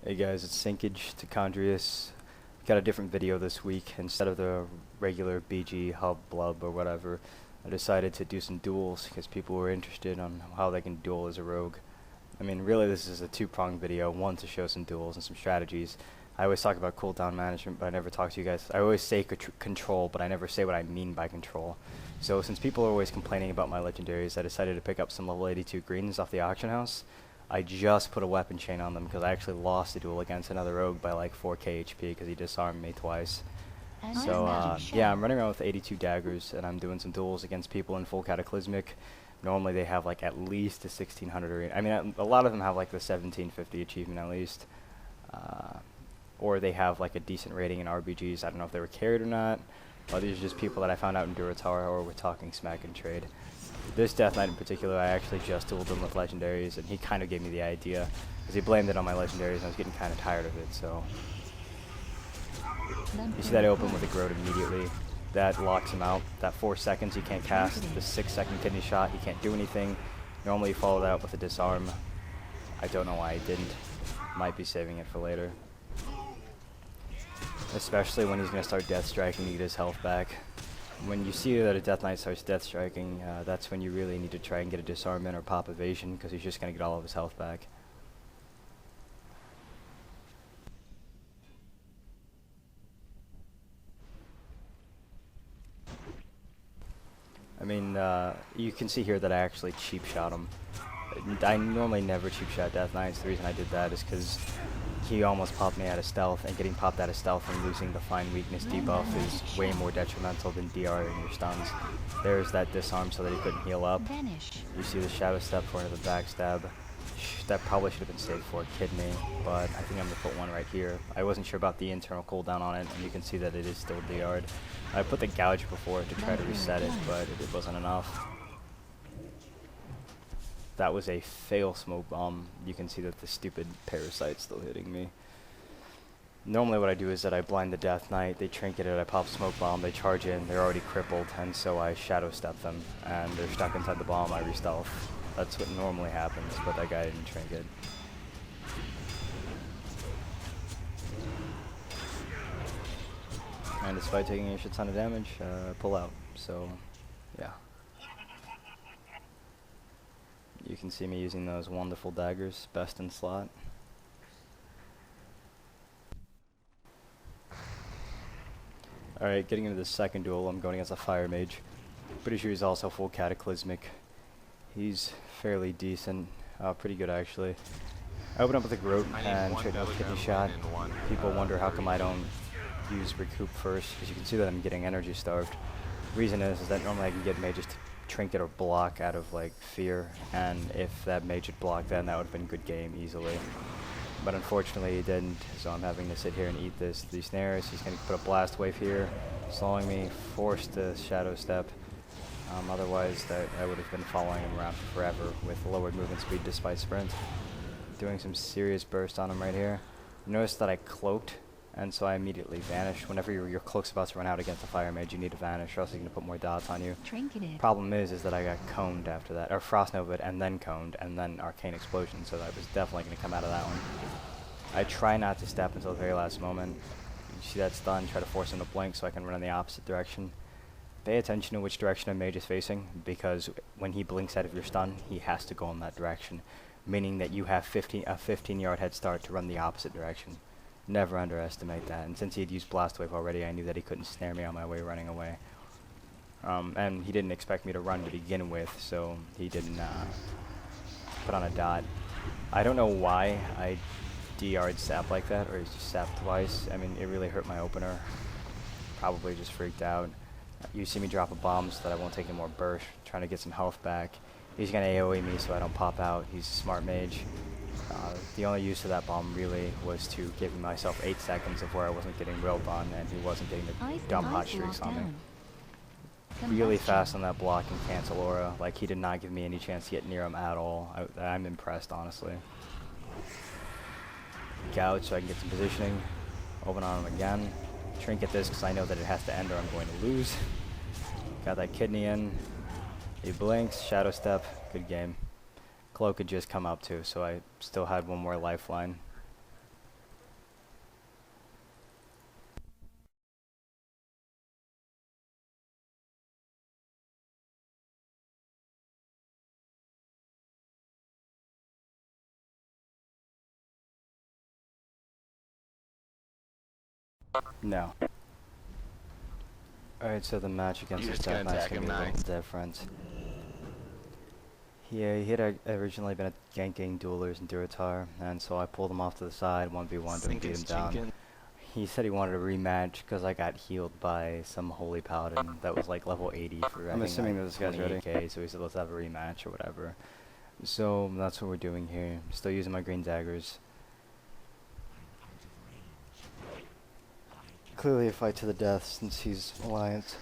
Hey guys, it's Synkage, Tichondrius. Got a different video this week. Instead of the regular BG hub blub or whatever, I decided to do some duels because people were interested on how they can duel as a rogue. I mean, really this is a two-pronged video. One, to show some duels and some strategies. I always talk about cooldown management, but I never talk to you guys. I always say control, but I never say what I mean by control. So since people are always complaining about my legendaries, I decided to pick up some level 82 greens off the auction house. I just put a weapon chain on them because I actually lost a duel against another rogue by like 4k HP because he disarmed me twice. So yeah, I'm running around with 82 daggers and I'm doing some duels against people in full cataclysmic. Normally they have like at least a 1600 arena. I mean, a lot of them have like the 1750 achievement at least. Or they have like a decent rating in RBGs. I don't know if they were carried or not. These are just people that I found out in Durotar or we're talking smack and trade. This Death Knight in particular, I actually just dueled him with Legendaries, and he kind of gave me the idea, because he blamed it on my Legendaries, and I was getting kind of tired of it, so. You see that I open with a Groat immediately. That locks him out. That 4 seconds he can't cast. The 6-second kidney shot, he can't do anything. Normally you follow that up with a disarm. I don't know why I didn't. Might be saving it for later. Especially when he's going to start death striking to get his health back. When you see that a Death Knight starts death striking, that's when you really need to try and get a disarmament or pop evasion, because he's just going to get all of his health back. I mean, you can see here that I actually cheap shot him. I normally never cheap shot Death Knights. The reason I did that is because he almost popped me out of stealth, and getting popped out of stealth and losing the fine weakness debuff is way more detrimental than DRing your stuns. There's that disarm so that he couldn't heal up. You see the shadow step for another backstab. That probably should have been saved for a kidney, but I think I'm going to put one right here. I wasn't sure about the internal cooldown on it, and you can see that it is still DR'd. I put the gouge before to try to reset it, but it wasn't enough. That was a fail smoke bomb. You can see that the stupid parasite's still hitting me. Normally what I do is that I blind the Death Knight, they trinket it, I pop smoke bomb, they charge in, they're already crippled, and so I shadow step them, and they're stuck inside the bomb, I re-stealth. That's what normally happens, but that guy didn't trinket. And despite taking a shit ton of damage, pull out, so yeah. You can see me using those wonderful daggers, best in slot. Alright, getting into the second duel, I'm going against a fire mage. Pretty sure he's also full cataclysmic. He's fairly decent, pretty good actually. I open up with a Groat and trade out kidney shot. People wonder how come I don't use recoup first, because you can see that I'm getting energy starved. Reason is that normally I can get mages to trinket or block out of like fear, and if that mage had blocked, then that would have been good game easily. But unfortunately he didn't, so I'm having to sit here and eat these snares. He's going to put a blast wave here, slowing me, forced to shadow step. Otherwise I would have been following him around forever with lowered movement speed despite sprint. Doing some serious burst on him right here. Notice that I cloaked, and so I immediately vanished. Whenever your cloak's about to run out against a fire mage, you need to vanish, or else he's going to put more dots on you. Problem is that I got coned after that, or Frost Nova'd, and then coned, and then Arcane Explosion, so that was definitely going to come out of that one. I try not to step until the very last moment. You see that stun, try to force him to blink so I can run in the opposite direction. Pay attention to which direction a mage is facing, because when he blinks out of your stun, he has to go in that direction, meaning that you have a 15-yard head start to run the opposite direction. Never underestimate that, and since he had used Blast Wave already, I knew that he couldn't snare me on my way running away. And he didn't expect me to run to begin with, so he didn't put on a dot. I don't know why I DR'd sap like that, or he just sapped twice. I mean, it really hurt my opener. Probably just freaked out. You see me drop a bomb so that I won't take any more burst, trying to get some health back. He's going to AoE me so I don't pop out. He's a smart mage. The only use of that bomb really was to give myself 8 seconds of where I wasn't getting railed on and he wasn't getting the dumb hot streaks on me. Really fast on that block and cancel aura. Like, he did not give me any chance to get near him at all. I'm impressed, honestly. Gouge so I can get some positioning. Open on him again. Trinket this because I know that it has to end or I'm going to lose. Got that kidney in. He blinks, shadow step, good game. Cloak had just come up too, so I still had one more lifeline. No. Alright, so the match against You're this just gonna deathmatch attack can be him a now. little different. He had originally been ganking duelers in Durotar, and so I pulled him off to the side, 1v1 to beat him down. He said he wanted a rematch because I got healed by some holy paladin that was like level 80 for I'm I think assuming like that this guy's ready. 28k, so he said let's have a rematch or whatever. So that's what we're doing here. Still using my green daggers. Clearly a fight to the death since he's Alliance.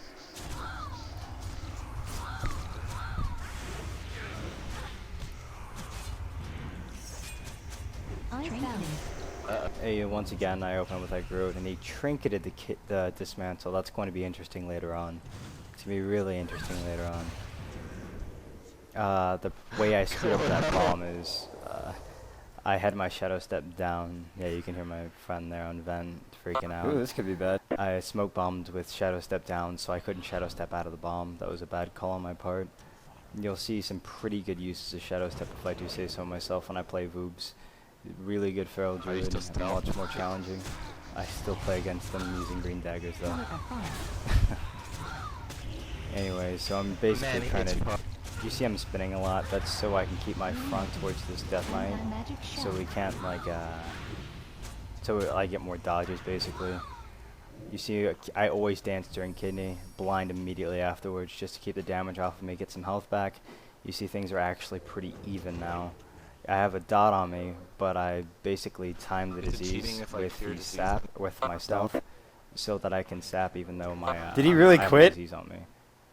Hey, once again, I open up with that growth, and he trinketed the dismantle. That's going to be interesting later on. It's going to be really interesting later on. The way I screwed up that bomb is I had my shadow step down. Yeah, you can hear my friend there on vent freaking out. Ooh, this could be bad. I smoke bombed with shadow step down, so I couldn't shadow step out of the bomb. That was a bad call on my part. You'll see some pretty good uses of shadow step if I do say so myself when I play Voobz. Really good feral druid and much more challenging. I still play against them using green daggers though. Anyway, so I'm basically trying to... You see I'm spinning a lot. That's so I can keep my front towards this death knight. So we can't like... so I get more dodges basically. You see I always dance during kidney. Blind immediately afterwards just to keep the damage off of me, get some health back. You see things are actually pretty even now. I have a dot on me, but I basically timed the disease with the sap, with my stealth, so that I can sap even though my Did he really I have quit? disease on me.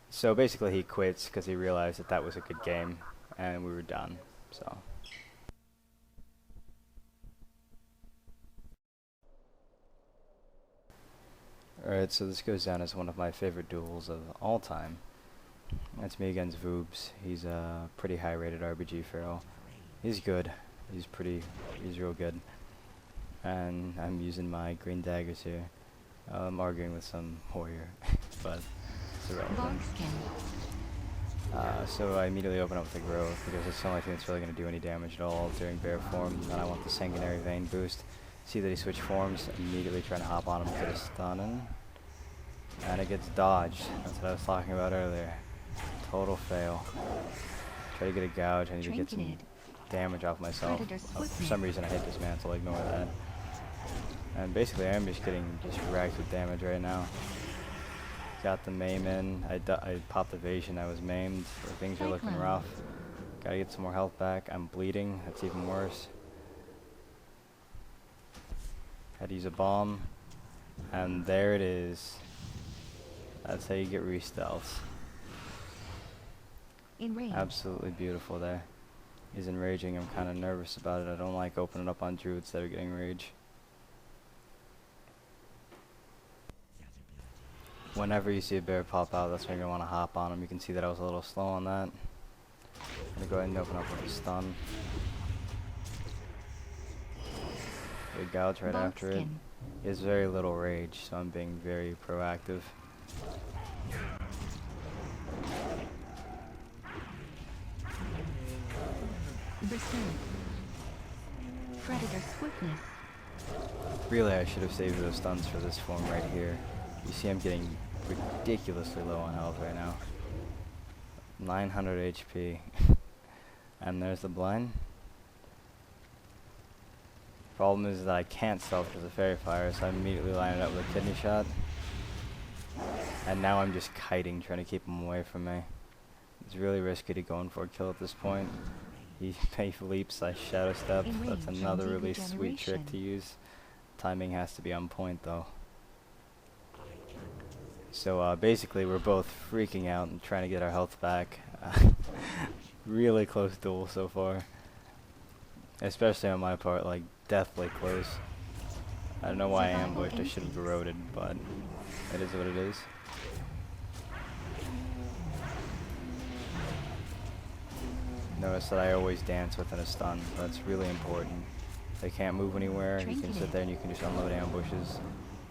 So basically he quits because he realized that that was a good game, and we were done. So. Alright, so this goes down as one of my favorite duels of all time. That's me against Voobz. He's a pretty high rated RBG feral. He's good. He's real good. And I'm using my green daggers here. I'm arguing with some warrior, but it's irrelevant. So I immediately open up with the growth because it's the only thing that's really going to do any damage at all during bear form. And then I want the sanguinary vein boost. See that he switched forms, immediately trying to hop on him, get a stun in. And it gets dodged. That's what I was talking about earlier. Total fail. Try to get a gouge, I need to get some damage off myself. Oh, for some reason I hit dismantle, ignore that. And basically I'm just getting racked with damage right now. Got the maim in, I popped evasion, I was maimed, so things are looking rough. Gotta get some more health back, I'm bleeding, that's even worse. Had to use a bomb, and there it is. That's how you get re-stealths. Absolutely beautiful there. He's enraging, I'm kind of nervous about it. I don't like opening up on druids that are getting rage. Whenever you see a bear pop out, that's when you're going to want to hop on him. You can see that I was a little slow on that. I'm going to go ahead and open up with a stun. Big gouge right after it. He has very little rage, so I'm being very proactive. Predator swiftness. Really, I should have saved those stuns for this form right here. You see I'm getting ridiculously low on health right now. 900 HP. And there's the blind. Problem is that I can't stealth because of Fairy Fire, so I immediately line it up with a kidney shot. And now I'm just kiting, trying to keep him away from me. It's really risky to go in for a kill at this point. He leaps, I shadow step. That's another really sweet trick to use. Timing has to be on point though. So basically we're both freaking out and trying to get our health back. Really close duel so far. Especially on my part, like deathly close. I don't know why I ambushed, I should have eroded, but it is what it is. Notice that I always dance within a stun. That's really important. They can't move anywhere. You can sit there and you can just unload ambushes.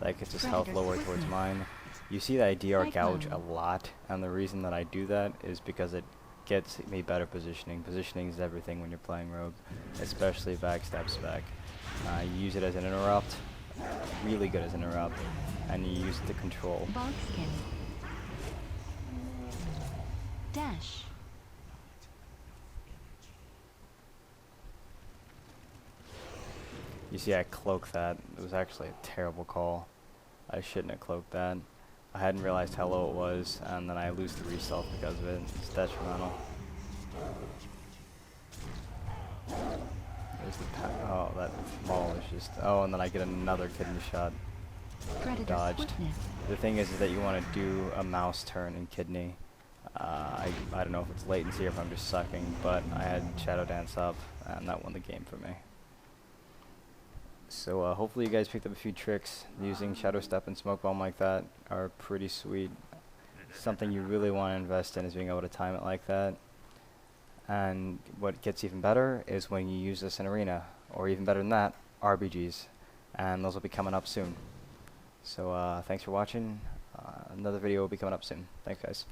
That gets his health lower towards mine. You see that I DR gouge a lot, and the reason that I do that is because it gets me better positioning. Positioning is everything when you're playing rogue, especially backstab spec. You use it as an interrupt, really good as interrupt, and you use it to control. Bog skin. Dash. You see I cloaked that. It was actually a terrible call. I shouldn't have cloaked that. I hadn't realized how low it was, and then I lose 3 self because of it. It's detrimental. There's the oh, that ball is just... Oh, and then I get another kidney shot. Predator Dodged. swiftness. The thing is that you want to do a mouse turn in kidney. I don't know if it's latency or if I'm just sucking, but I had Shadow Dance up, and that won the game for me. So hopefully you guys picked up a few tricks. Using Shadow Step and Smoke Bomb like that are pretty sweet. Something you really want to invest in is being able to time it like that. And what gets even better is when you use this in Arena, or even better than that, RBGs. And those will be coming up soon. So thanks for watching. Another video will be coming up soon. Thanks guys.